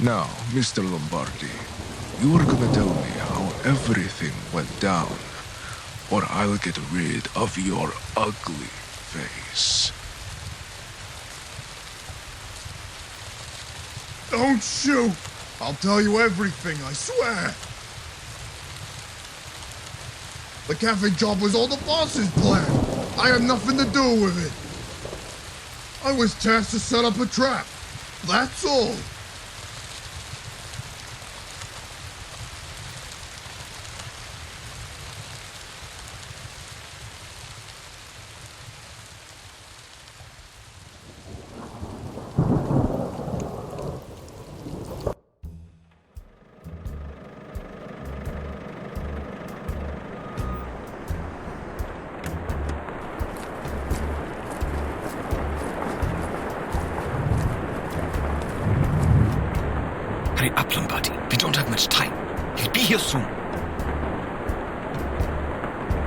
Now, Mr. Lombardi, you are gonna tell me how everything went down, or I'll get rid of your ugly face. Don't shoot! I'll tell you everything, I swear! The cafe job was all the boss's plan. I had nothing to do with it. I was tasked to set up a trap. That's all. Hurry up, Lombardi. We don't have much time. He'll be here soon.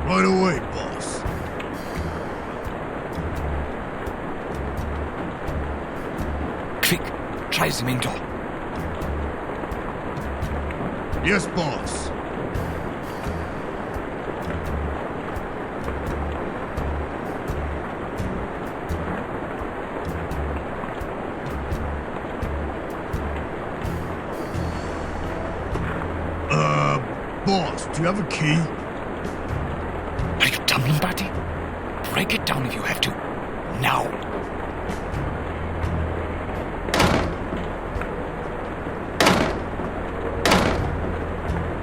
Right away, boss. Quick, try the main door. Yes, boss. Boss, do you have a key? Are you dumb, Lombardi? Break it down if you have to. Now.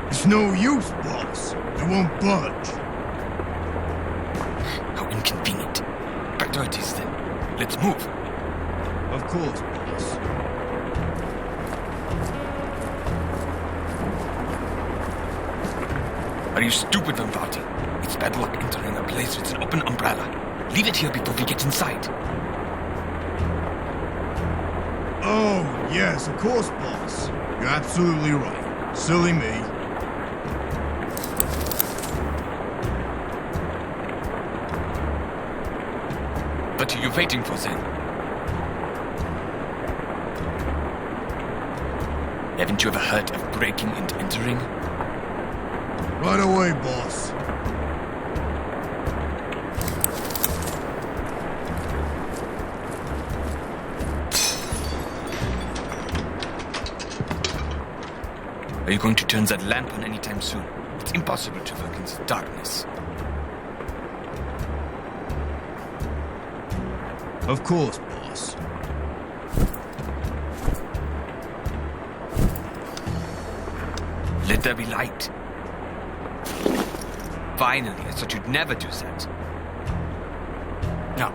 It's no use, boss. It won't budge. How inconvenient. Better it is then. Let's move. Of course, boss. Are you stupid, Lombardi? It's bad luck entering a place with an open umbrella. Leave it here before we get inside. Oh, yes, of course, boss. You're absolutely right. Silly me. What are you waiting for then? Haven't you ever heard of breaking and entering? Right away, boss. Are you going to turn that lamp on anytime soon? It's impossible to work in the darkness. Of course, boss. Let there be light. Finally, I thought you'd never do that. Now,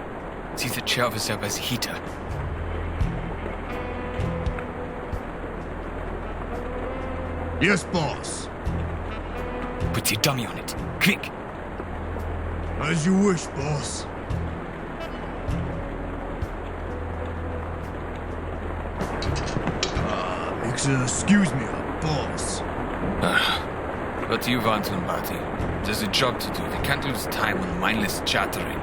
see the chair over there by the heater. Yes, boss. Put the dummy on it. Quick! As you wish, boss. Excuse me, boss. What do you want, Lombardi? There's a job to do. We can't lose time on mindless chattering.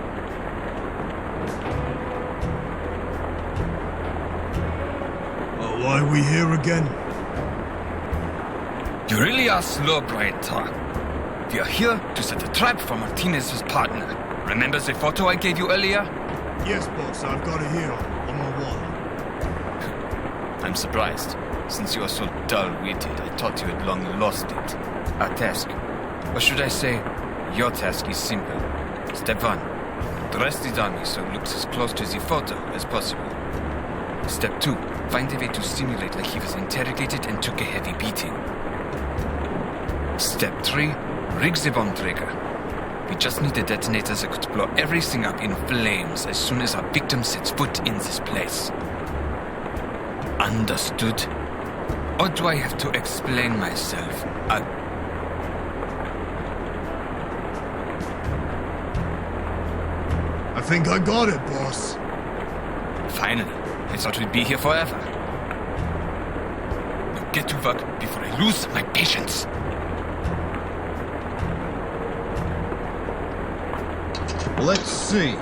Why are we here again? You really are slow, Brightar. We are here to set a trap for Martinez's partner. Remember the photo I gave you earlier? Yes, boss. I've got it here on my wall. I'm surprised. Since you are so dull-witted, I thought you had long lost it. Our task, or should I say, your task is simple. Step 1. Dress the dummy so it looks as close to the photo as possible. Step 2. Find a way to simulate like he was interrogated and took a heavy beating. Step 3. Rig the bomb trigger. We just need a detonator that could blow everything up in flames as soon as our victim sets foot in this place. Understood? Or do I have to explain myself? I think I got it, boss. Finally. I thought we'd be here forever. Now get to work before I lose my patience. Let's see.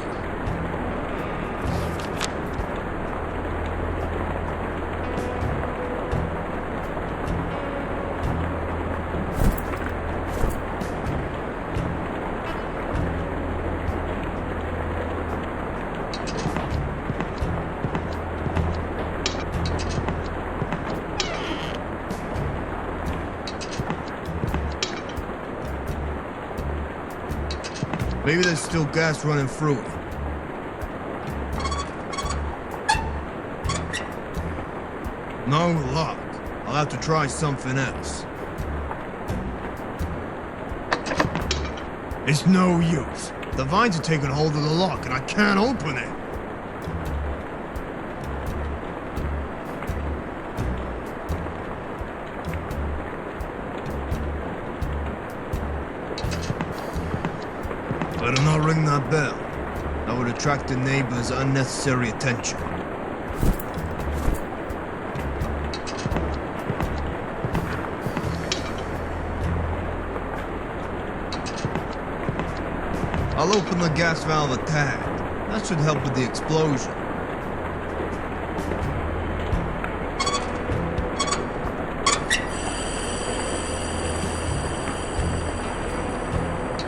Maybe there's still gas running through it. No luck. I'll have to try something else. It's no use. The vines are taking hold of the lock and I can't open it. Better not ring that bell. That would attract the neighbors' unnecessary attention. I'll open the gas valve a tad. That should help with the explosion.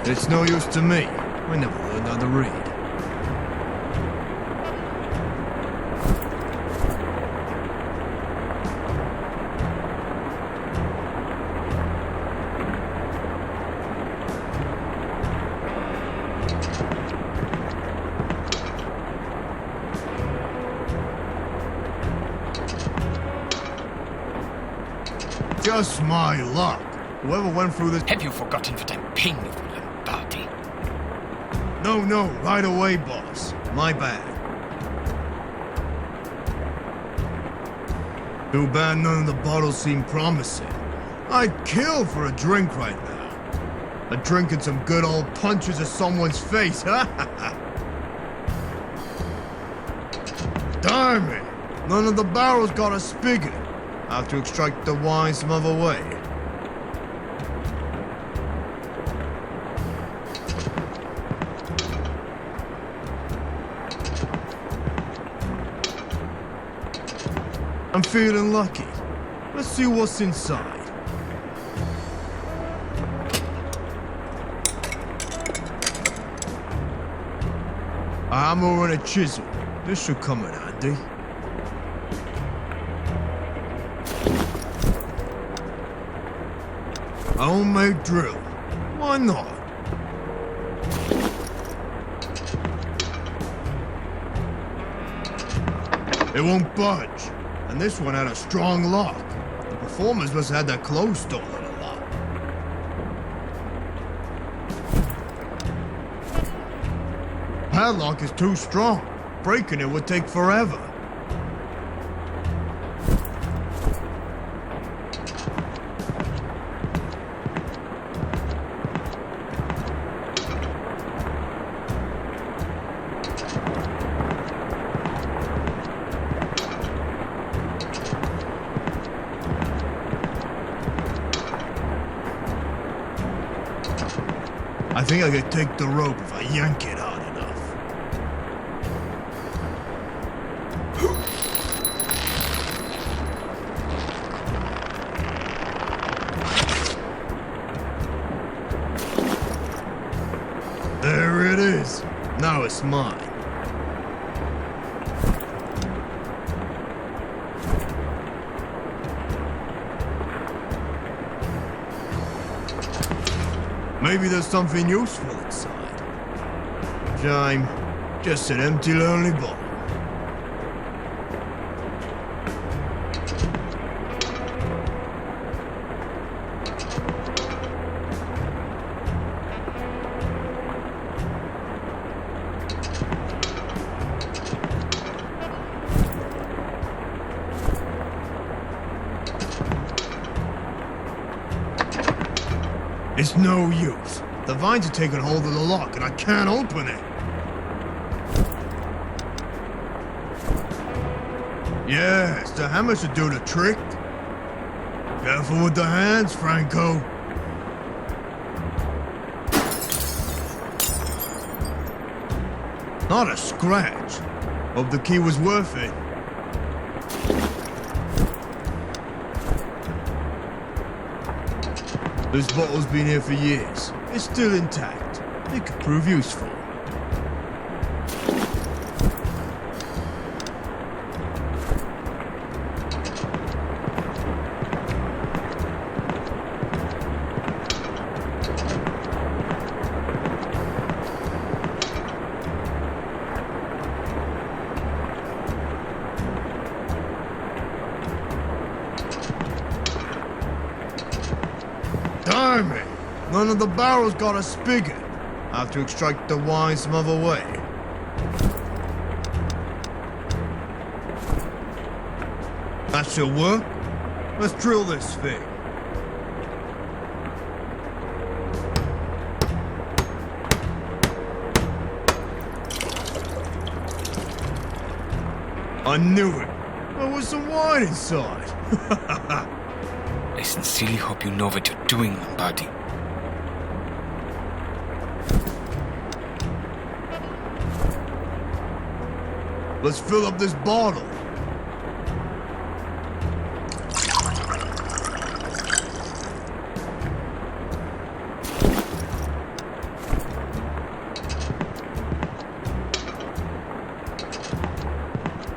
It's no use to me. I never learned how to read. Just my luck. Whoever went through this... Have you forgotten what I'm paying you for, Lombardi? No, right away, boss. My bad. Too bad none of the bottles seem promising. I'd kill for a drink right now. A drink and some good old punches of someone's face, ha ha ha. Damn it! None of the barrels got a spigot. I have to extract the wine some other way. I'm feeling lucky. Let's see what's inside. A hammer and a chisel. This should come in handy. A homemade drill. Why not? It won't budge. And this one had a strong lock. The performers must have had that closed stolen a lot. Padlock is too strong. Breaking it would take forever. I think I could take the rope if I yank it hard enough. There it is. Now it's mine. Maybe there's something useful inside. Shame. Just an empty, lonely bottle. It's no use. The vines are taking hold of the lock and I can't open it. Yes, the hammer should do the trick. Careful with the hands, Franco. Not a scratch. Hope the key was worth it. This bottle's been here for years. It's still intact. It could prove useful. None of the barrels got a spigot. I have to extract the wine some other way. That should work. Let's drill this thing. I knew it. There was some wine inside. I sincerely hope you know what you're doing, Lombardi. Let's fill up this bottle.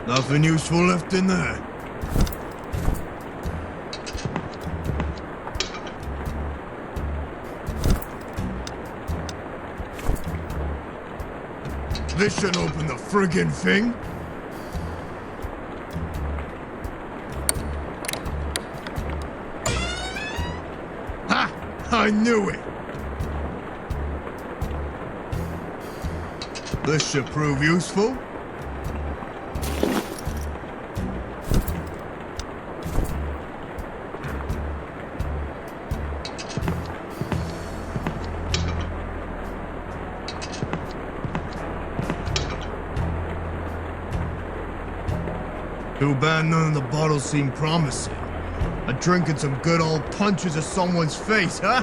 Nothing useful left in there. This should open the friggin' thing. Ha! I knew it! This should prove useful. Too bad none of the bottles seem promising. I'm drinking some good old punches of someone's face, huh?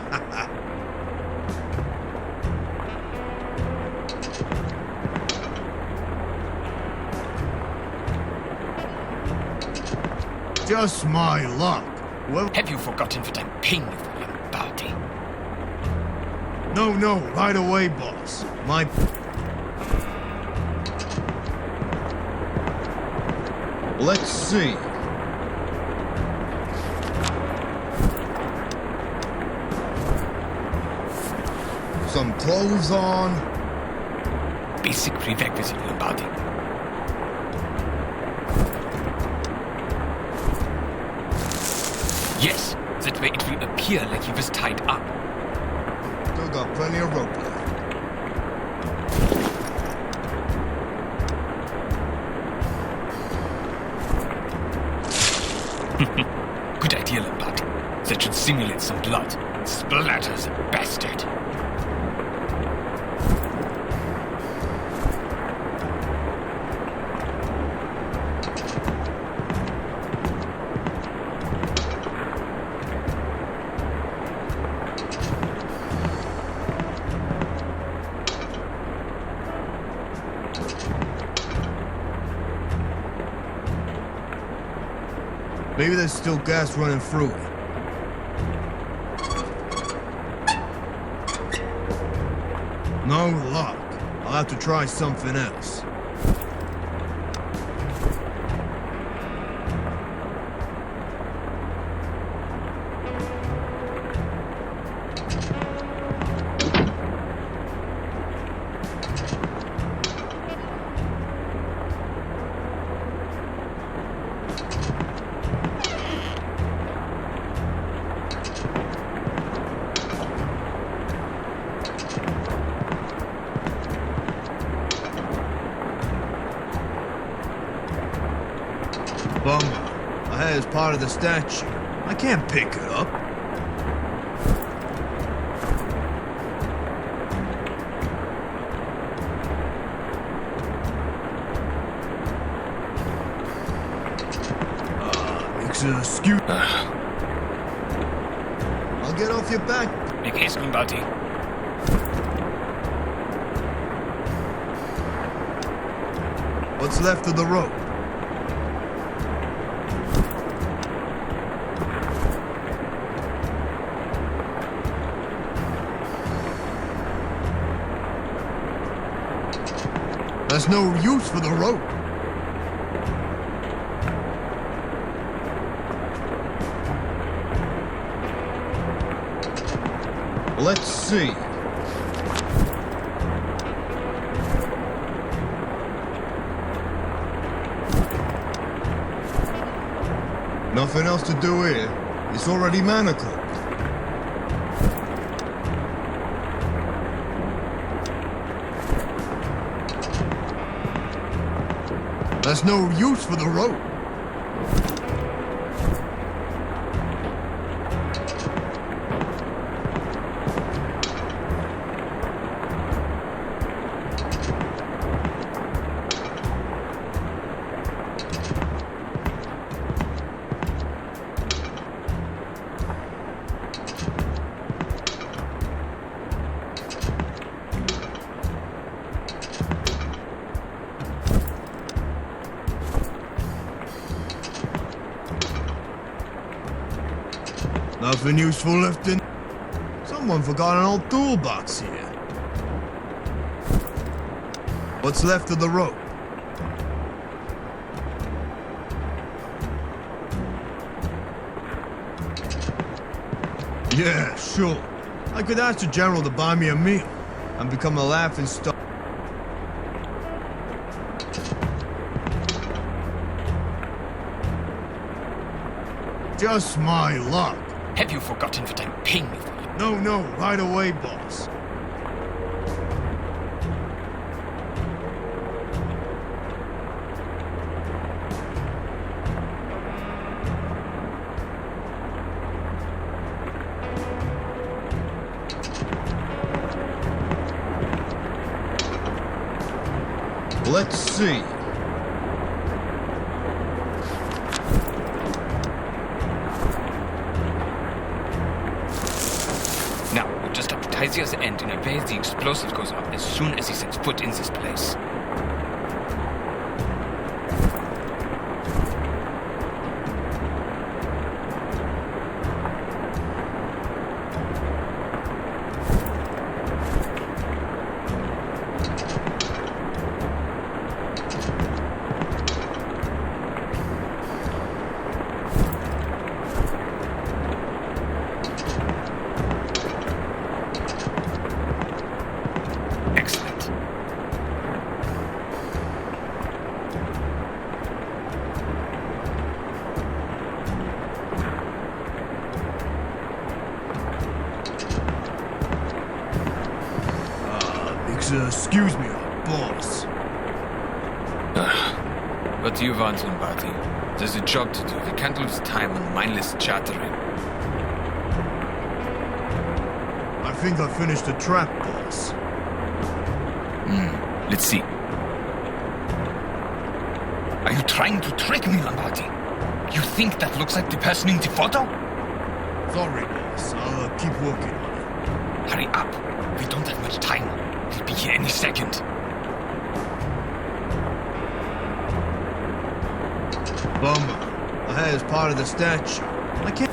Just my luck. Well, Have you forgotten what I'm paying you for, Lombardi? no, right away, boss. My... Let's see. Some clothes on. Basic prerequisite, Lombardi. Yes, that way it will appear like he was tied up. Still got plenty of rope left. Good idea, Lombardi. That should simulate some blood. Splatter the bastard. Maybe there's still gas running through it. No luck. I'll have to try something else. Bummer. I had it as part of the statue. I can't pick it up. Excuse. I'll get off your back. Make haste, Lombardi. What's left of the rope? There's no use for the rope. Let's see. Nothing else to do here. It's already manacled. That's no use for the rope. Nothing useful left in... Someone forgot an old toolbox here. What's left of the rope? Yeah, sure. I could ask the general to buy me a meal and become a laughing stock. Just my luck. Have you forgotten what I'm paying you for? No, right away, boss. Let's see. His end in a way the explosive goes up as soon as he sets foot in this place. Excuse me, boss. What do you want, somebody? There's a job to do. We can't lose time on mindless chattering. I think I finished the trap, boss. Let's see. Are you trying to trick me, Lombardi? You think that looks like the person in the photo? Sorry, boss. I'll keep working on it. Hurry up. We don't have much time. He'll be here any second. Bummer. I had as part of the statue. I can't...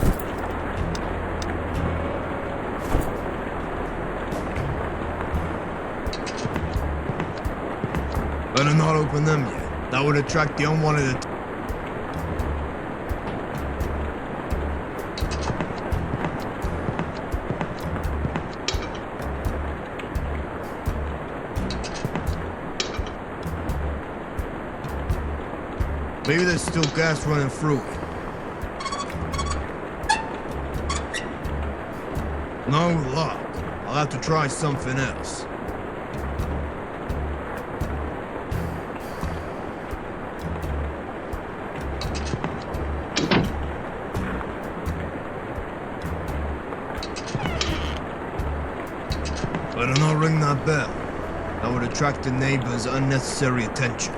Better not open them yet. That would attract the unwanted... Maybe there's still gas running through it. No luck. I'll have to try something else. Better not ring that bell. That would attract the neighbors' unnecessary attention.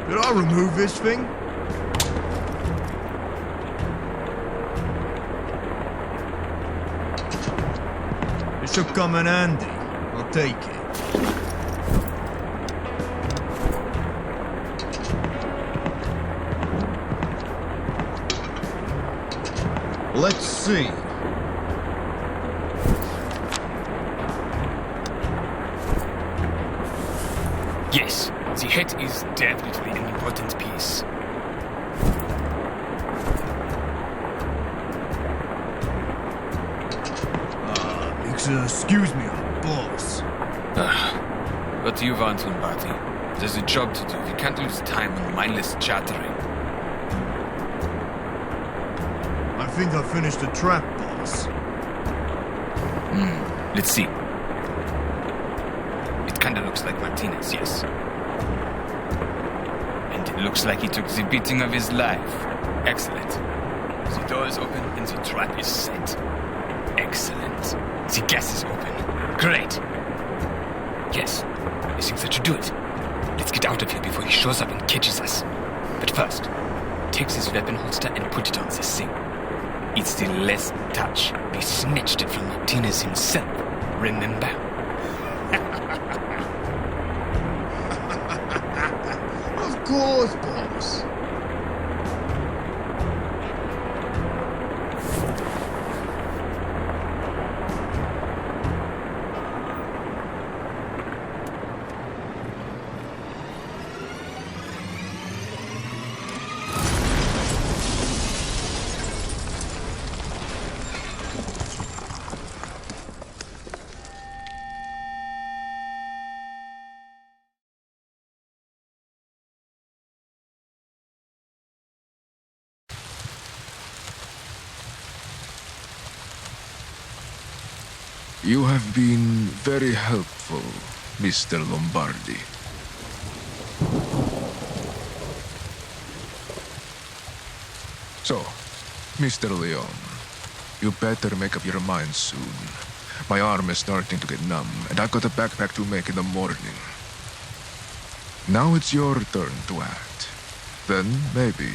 Did I remove this thing? It should come in handy. I'll take it. Let's see. Yes, the head is definitely an important piece. Excuse me, boss. What do you want, somebody? There's a job to do. We can't lose time on mindless chattering. I think I finished the trap, boss? Let's see. It kinda looks like Martinez, yes. And it looks like he took the beating of his life. Excellent. The door is open and the trap is set. Excellent. The gas is open. Great. Yes, I think that should do it. Let's get out of here before he shows up and catches us. But first, take this weapon holster and put it on this thing. It's the last touch. We snatched it from Martinez himself. Remember? Of course, boss. You have been very helpful, Mr. Lombardi. So, Mr. Leon, you better make up your mind soon. My arm is starting to get numb, and I've got a backpack to make in the morning. Now it's your turn to act. Then, maybe,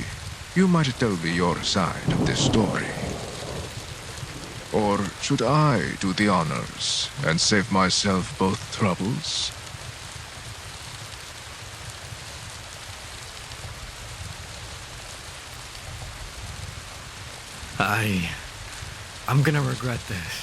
you might tell me your side of this story. Or should I do the honors and save myself both troubles? I'm gonna regret this.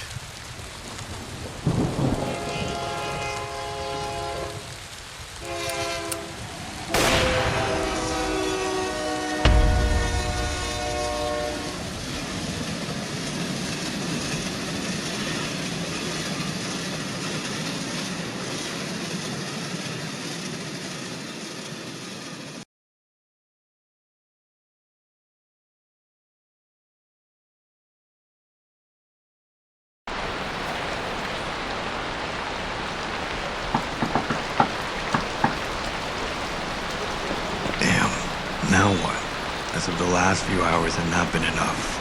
Now what? As if the last few hours had not been enough.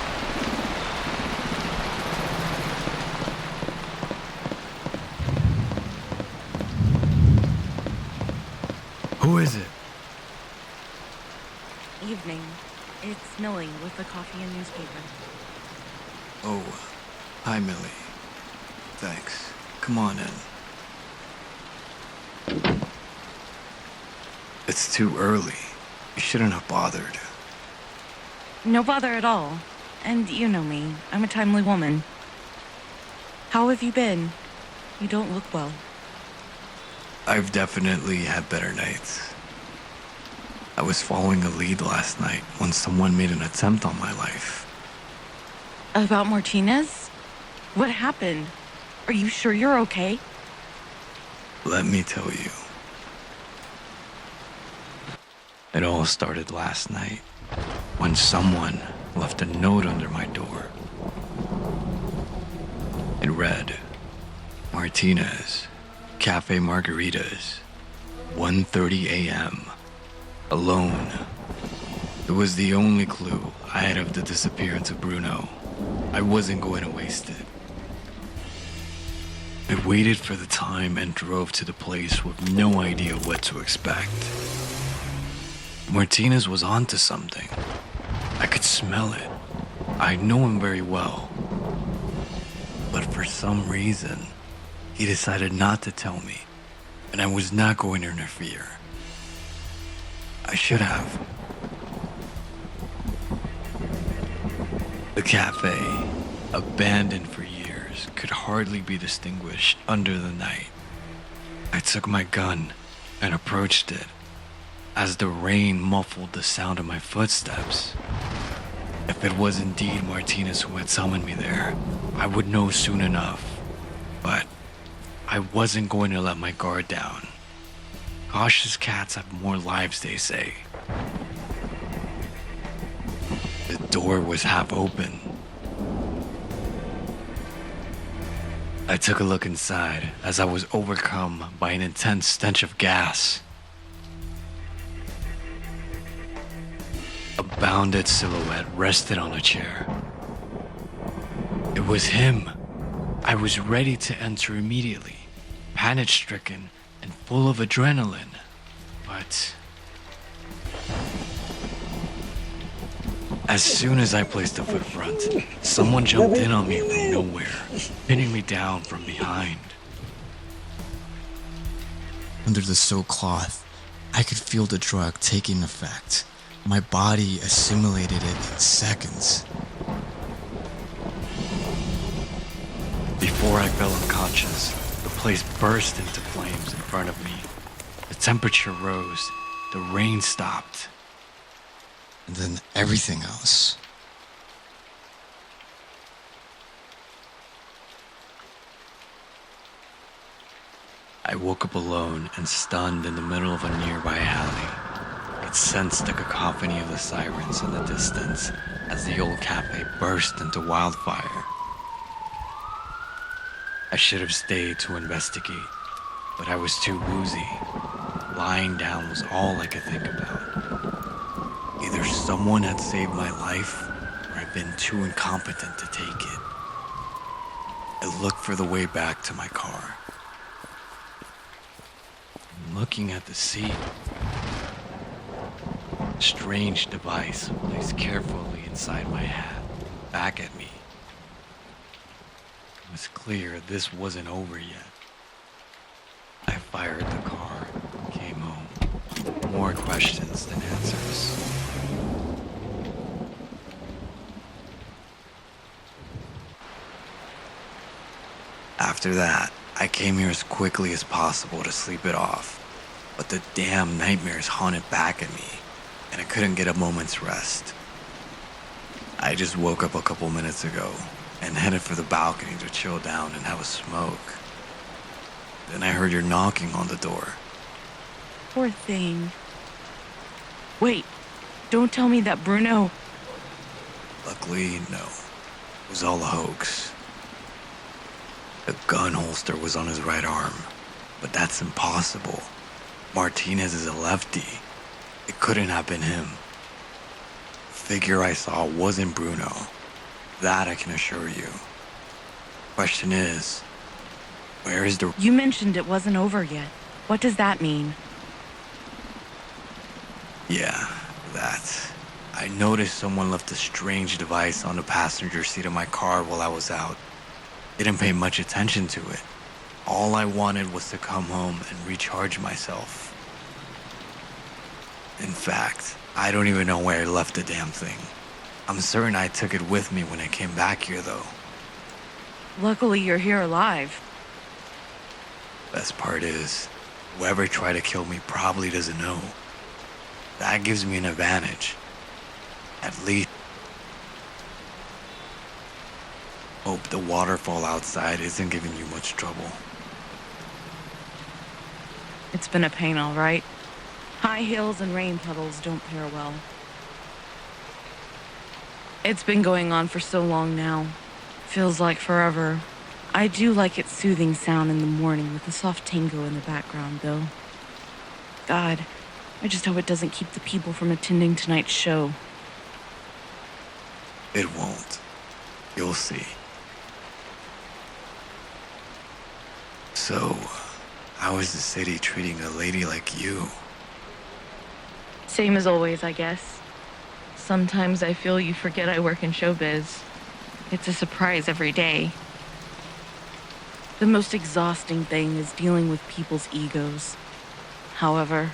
Who is it? Evening. It's Millie with the coffee and newspaper. Oh, hi, Millie. Thanks. Come on in. It's too early. You shouldn't have bothered. No bother at all. And you know me. I'm a timely woman. How have you been? You don't look well. I've definitely had better nights. I was following a lead last night when someone made an attempt on my life. About Martinez? What happened? Are you sure you're okay? Let me tell you. It all started last night when someone left a note under my door. It read, Martinez, Café Margaritas, 1:30 a.m., alone. It was the only clue I had of the disappearance of Bruno. I wasn't going to waste it. I waited for the time and drove to the place with no idea what to expect. Martinez was onto something. I could smell it. I know him very well. But for some reason, he decided not to tell me, and I was not going to interfere. I should have. The cafe, abandoned for years, could hardly be distinguished under the night. I took my gun and approached it as the rain muffled the sound of my footsteps. If it was indeed Martinez who had summoned me there, I would know soon enough. But I wasn't going to let my guard down. Cautious cats have more lives, they say. The door was half open, I took a look inside as I was overcome by an intense stench of gas. A bounded silhouette rested on a chair. It was him. I was ready to enter immediately, panic-stricken and full of adrenaline, but as soon as I placed a foot front, someone jumped in on me from nowhere, pinning me down from behind. Under the silk cloth, I could feel the drug taking effect. My body assimilated it in seconds. Before I fell unconscious, the place burst into flames in front of me. The temperature rose, the rain stopped. And then everything else. I woke up alone and stunned in the middle of a nearby alley. I could sense the cacophony of the sirens in the distance as the old cafe burst into wildfire. I should have stayed to investigate, but I was too woozy. Lying down was all I could think about. Either someone had saved my life, or I'd been too incompetent to take it. I looked for the way back to my car. Looking at the seat, a strange device placed carefully inside my hat, back at me. It was clear this wasn't over yet. I fired the car, came home. More questions than answers. After that, I came here as quickly as possible to sleep it off. But the damn nightmares haunted back at me, and I couldn't get a moment's rest. I just woke up a couple minutes ago and headed for the balcony to chill down and have a smoke. Then I heard your knocking on the door. Poor thing. Wait, don't tell me that Bruno... Luckily, no. It was all a hoax. The gun holster was on his right arm, but that's impossible. Martinez is a lefty. It couldn't have been him. The figure I saw wasn't Bruno. That I can assure you. Question is, where is the... You mentioned it wasn't over yet. What does that mean? Yeah, that. I noticed someone left a strange device on the passenger seat of my car while I was out. Didn't pay much attention to it. All I wanted was to come home and recharge myself. In fact, I don't even know where I left the damn thing. I'm certain I took it with me when I came back here, though. Luckily, you're here alive. Best part is, whoever tried to kill me probably doesn't know. That gives me an advantage. At least. Hope the waterfall outside isn't giving you much trouble. It's been a pain, all right. High hills and rain puddles don't pair well. It's been going on for so long now. Feels like forever. I do like its soothing sound in the morning with the soft tango in the background, though. God, I just hope it doesn't keep the people from attending tonight's show. It won't. You'll see. So, how is the city treating a lady like you? Same as always, I guess. Sometimes I feel you forget I work in showbiz. It's a surprise every day. The most exhausting thing is dealing with people's egos. However,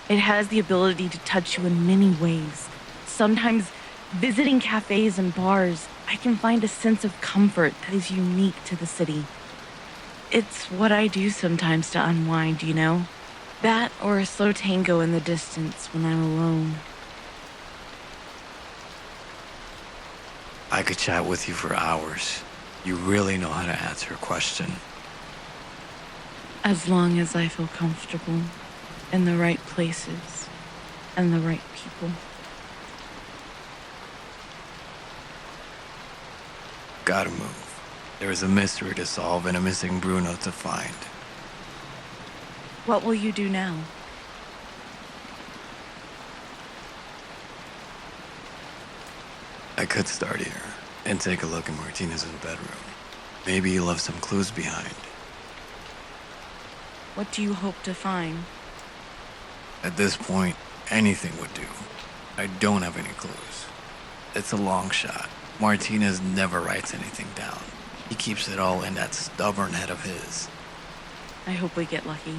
it has the ability to touch you in many ways. Sometimes, visiting cafes and bars, I can find a sense of comfort that is unique to the city. It's what I do sometimes to unwind, you know? That or a slow tango in the distance when I'm alone. I could chat with you for hours. You really know how to answer a question. As long as I feel comfortable in the right places and the right people. gotta move. There is a mystery to solve and a missing Bruno to find. What will you do now? I could start here and take a look in Martinez's bedroom. Maybe he left some clues behind. What do you hope to find? At this point, anything would do. I don't have any clues. It's a long shot. Martinez never writes anything down. He keeps it all in that stubborn head of his. I hope we get lucky.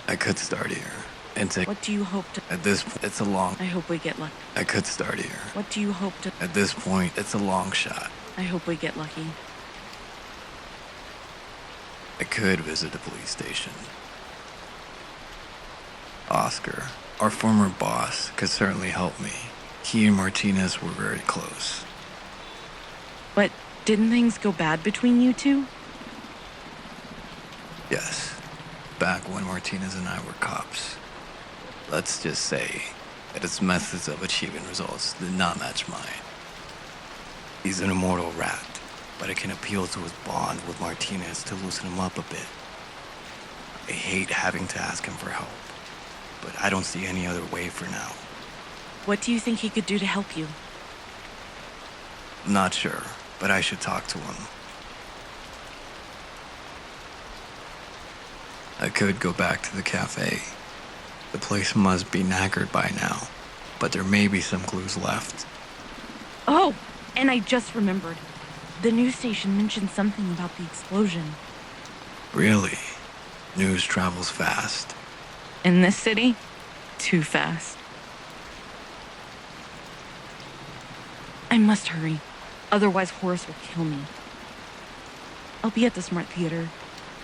I could start here and take... What do you hope to... At this point, it's a long... I hope we get lucky. I could start here. What do you hope to... At this point, it's a long shot. I hope we get lucky. I could visit the police station. Oscar, our former boss, could certainly help me. He and Martinez were very close. But didn't things go bad between you two? Yes. Back when Martinez and I were cops. Let's just say that his methods of achieving results did not match mine. He's an immortal rat, but it can appeal to his bond with Martinez to loosen him up a bit. I hate having to ask him for help, but I don't see any other way for now. What do you think he could do to help you? I'm not sure, but I should talk to him. I could go back to the cafe. The place must be knackered by now, but there may be some clues left. Oh, and I just remembered. The news station mentioned something about the explosion. Really? News travels fast. In this city? Too fast. I must hurry. Otherwise, Horace will kill me. I'll be at the Smart Theater.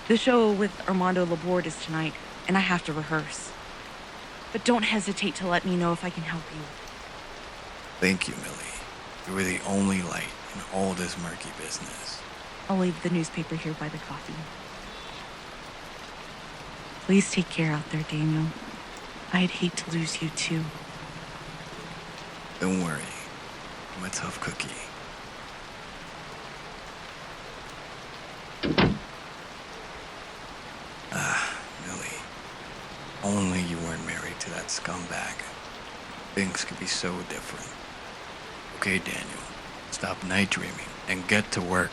The show with Armando Laborde is tonight, and I have to rehearse. But don't hesitate to let me know if I can help you. Thank you, Millie. You were the only light in all this murky business. I'll leave the newspaper here by the coffee. Please take care out there, Daniel. I'd hate to lose you, too. Don't worry. I'm a tough cookie. Millie. Only you weren't married to that scumbag. Things could be so different. Okay, Daniel. Stop night dreaming and get to work.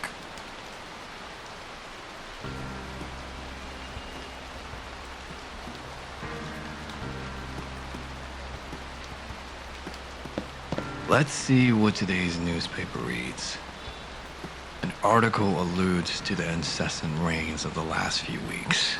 Let's see what today's newspaper reads. An article alludes to the incessant rains of the last few weeks.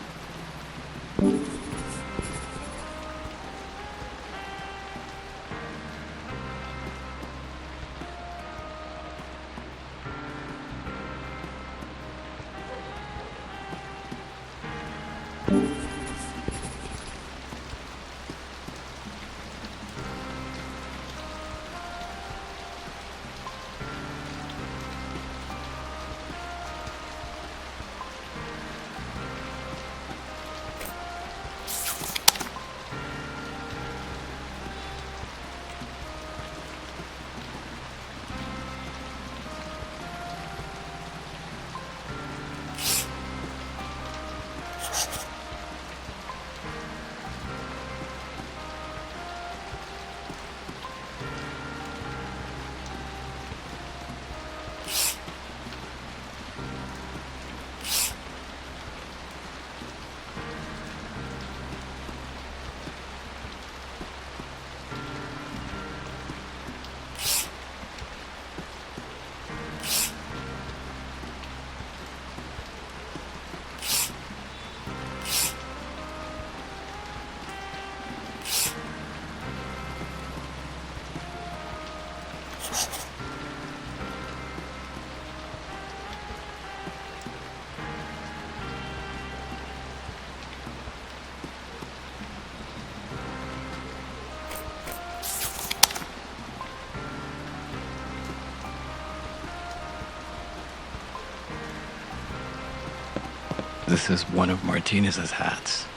This is one of Martinez's hats.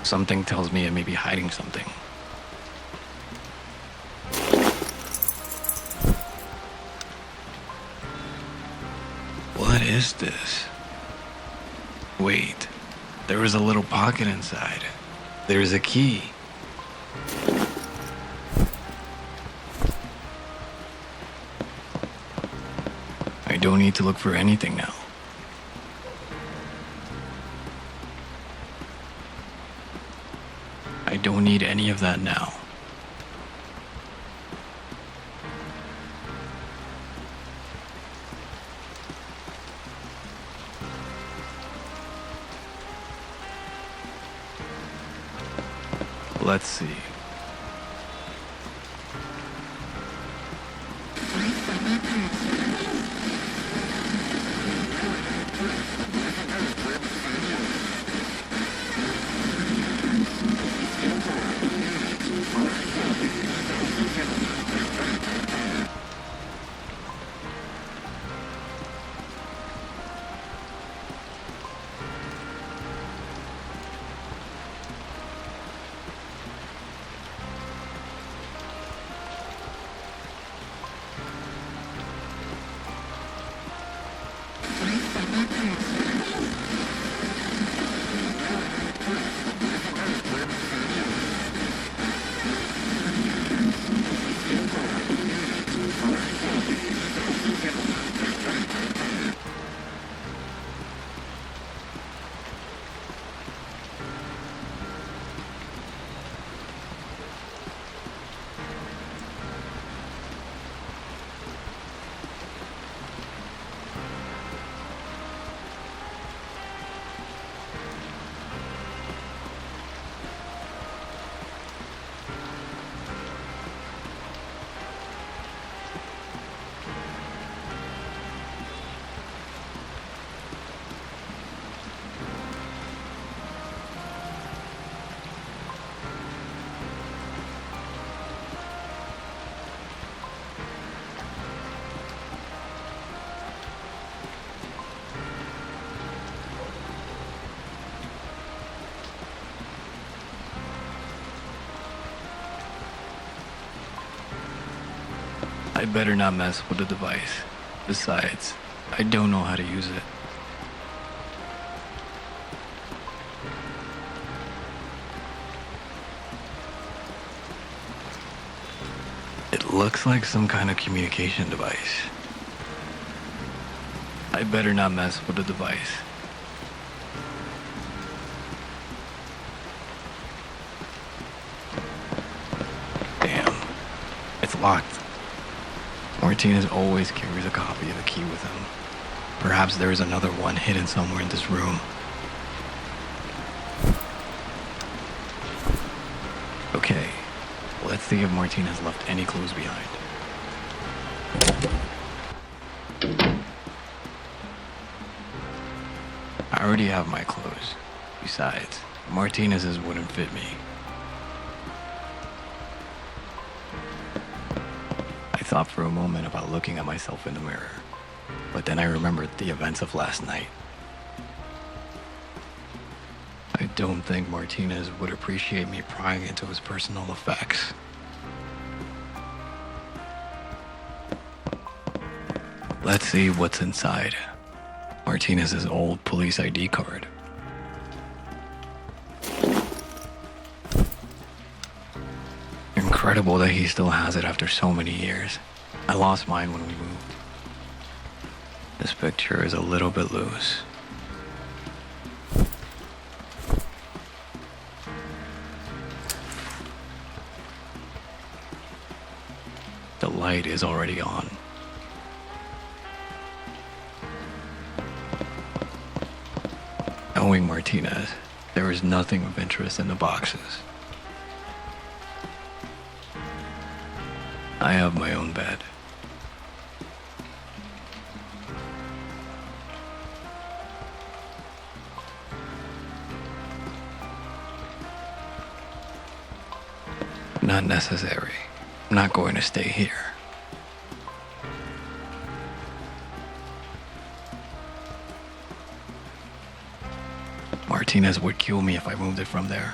Something tells me it may be hiding something. What is this? Wait, there was a little pocket inside. There's a key. I don't need to look for anything now. I don't need any of that now. Let's see. I better not mess with the device. Besides, I don't know how to use it. It looks like some kind of communication device. I better not mess with the device. Damn, it's locked. Martinez always carries a copy of the key with him. Perhaps there is another one hidden somewhere in this room. Okay, let's see if Martinez left any clues behind. I already have my clothes. Besides, Martinez's wouldn't fit me. I thought for a moment about looking at myself in the mirror, but then I remembered the events of last night. I don't think Martinez would appreciate me prying into his personal effects. Let's see what's inside. Martinez's old police ID card. Incredible that he still has it after so many years. I lost mine when we moved. This picture is a little bit loose. The light is already on. Knowing Martinez, there is nothing of interest in the boxes. I have my own bed. Not necessary. I'm not going to stay here. Martinez would kill me if I moved it from there.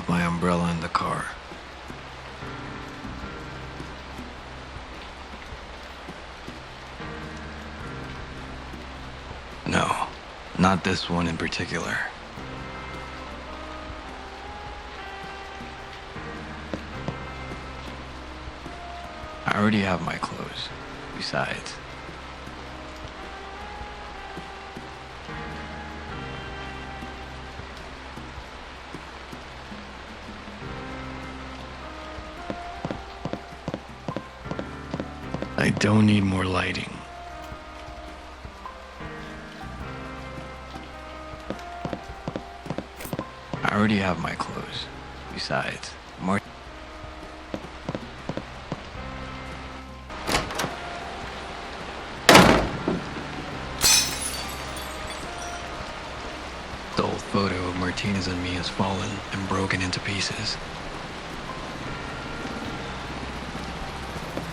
left my umbrella in the car. No, not this one in particular. I already have my clothes. Besides, I don't need more lighting. I already have my clothes. Besides, the old photo of Martinez and me has fallen and broken into pieces.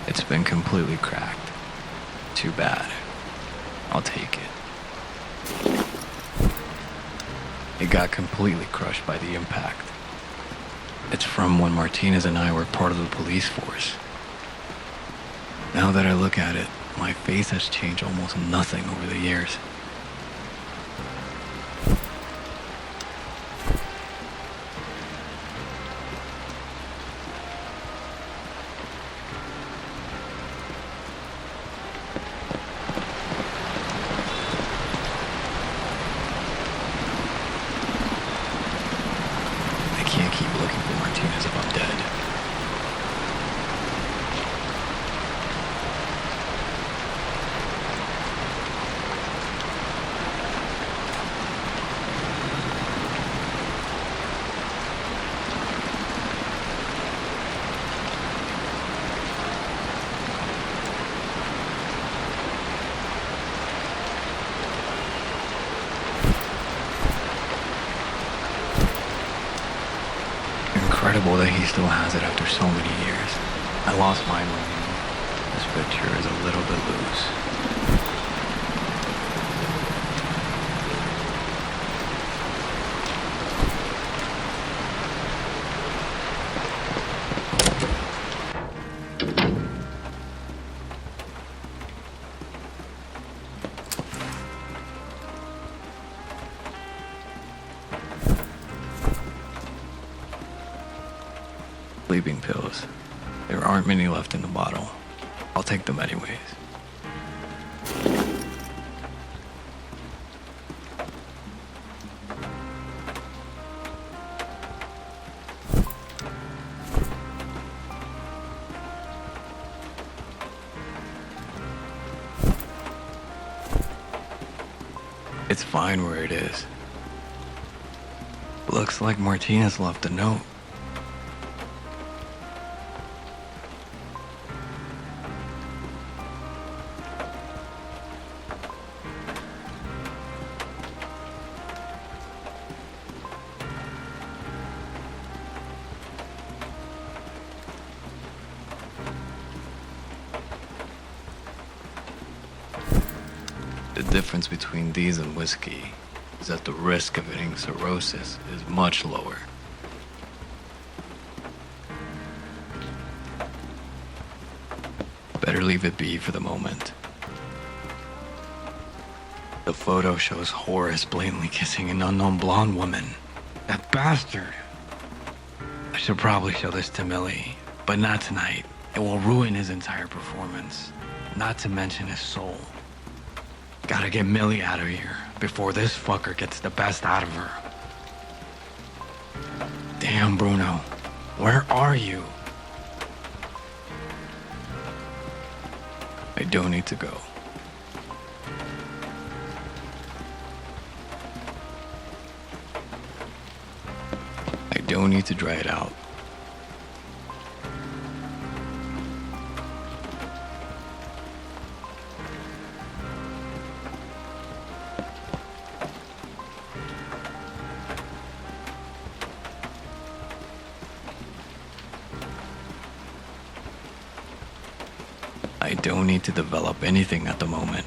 It's been completely cracked. Too bad. I'll take it. It got completely crushed by the impact. It's from when Martinez and I were part of the police force. Now that I look at it, my face has changed almost nothing over the years. Incredible that he still has it after so many years. I lost mine when he moved. This picture is a little bit loose. Sleeping pills. There aren't many left in the bottle. I'll take them anyways. It's fine where it is. Looks like Martinez left a note. The difference between these and whiskey is that the risk of getting cirrhosis is much lower. Better leave it be for the moment. The photo shows Horace blatantly kissing an unknown blonde woman. That bastard! I should probably show this to Millie, but not tonight. It will ruin his entire performance, not to mention his soul. Gotta get Millie out of here before this fucker gets the best out of her. Damn, Bruno. Where are you? I don't need to go. I don't need to dry it out. I don't need to develop anything at the moment.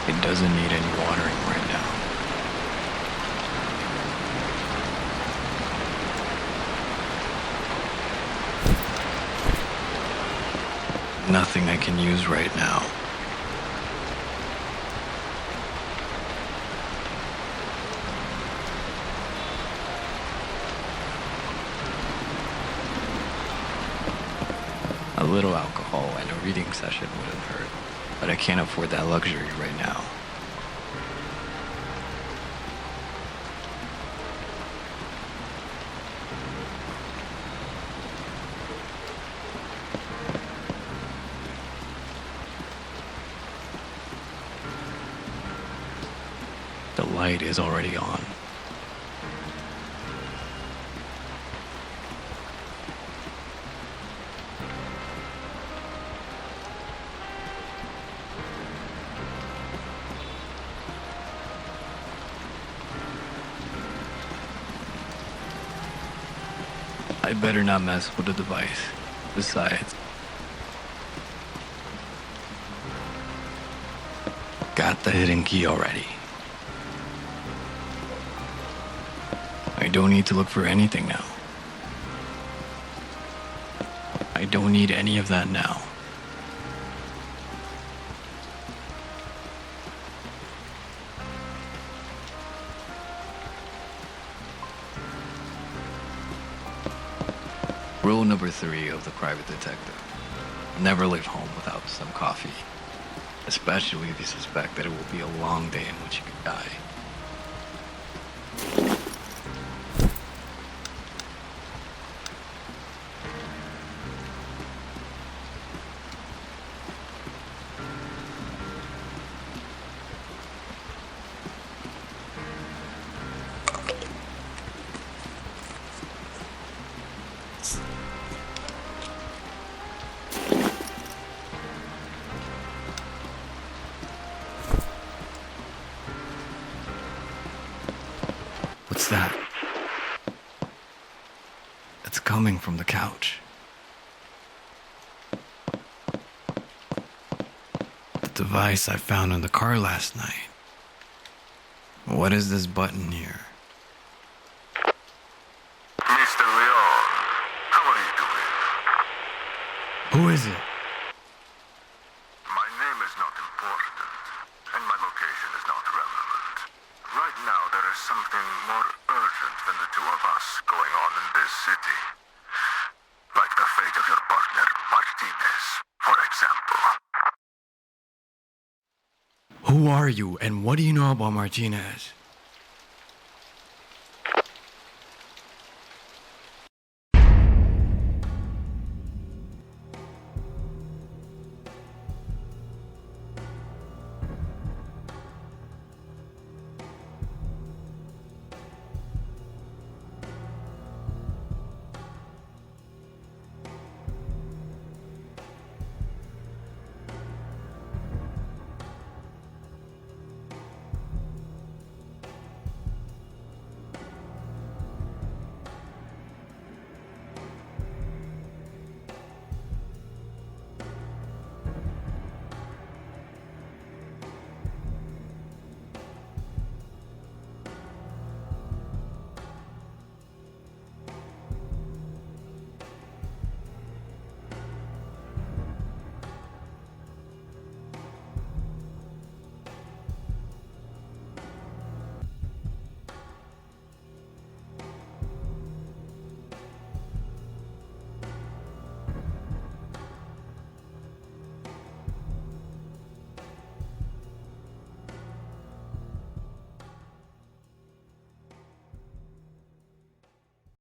It doesn't need any watering right now. Nothing I can use right now. A little alcohol and a reading session wouldn't hurt, but I can't afford that luxury right now. The light is already on. I better not mess with the device. Besides, got the hidden key already. I don't need to look for anything now. I don't need any of that now. Rule number 3 of the private detective. Never leave home without some coffee. Especially if you suspect that it will be a long day in which you could die. What's that? It's coming from the couch. The device I found in the car last night. What is this button here? Mr. Leon, how are you doing? Who is it? My name is not important, and my location is not relevant. Right now, there is something more urgent than the two of us going on in this city. Like the fate of your partner, Martinez, for example. Who are you, and what do you know about Martinez?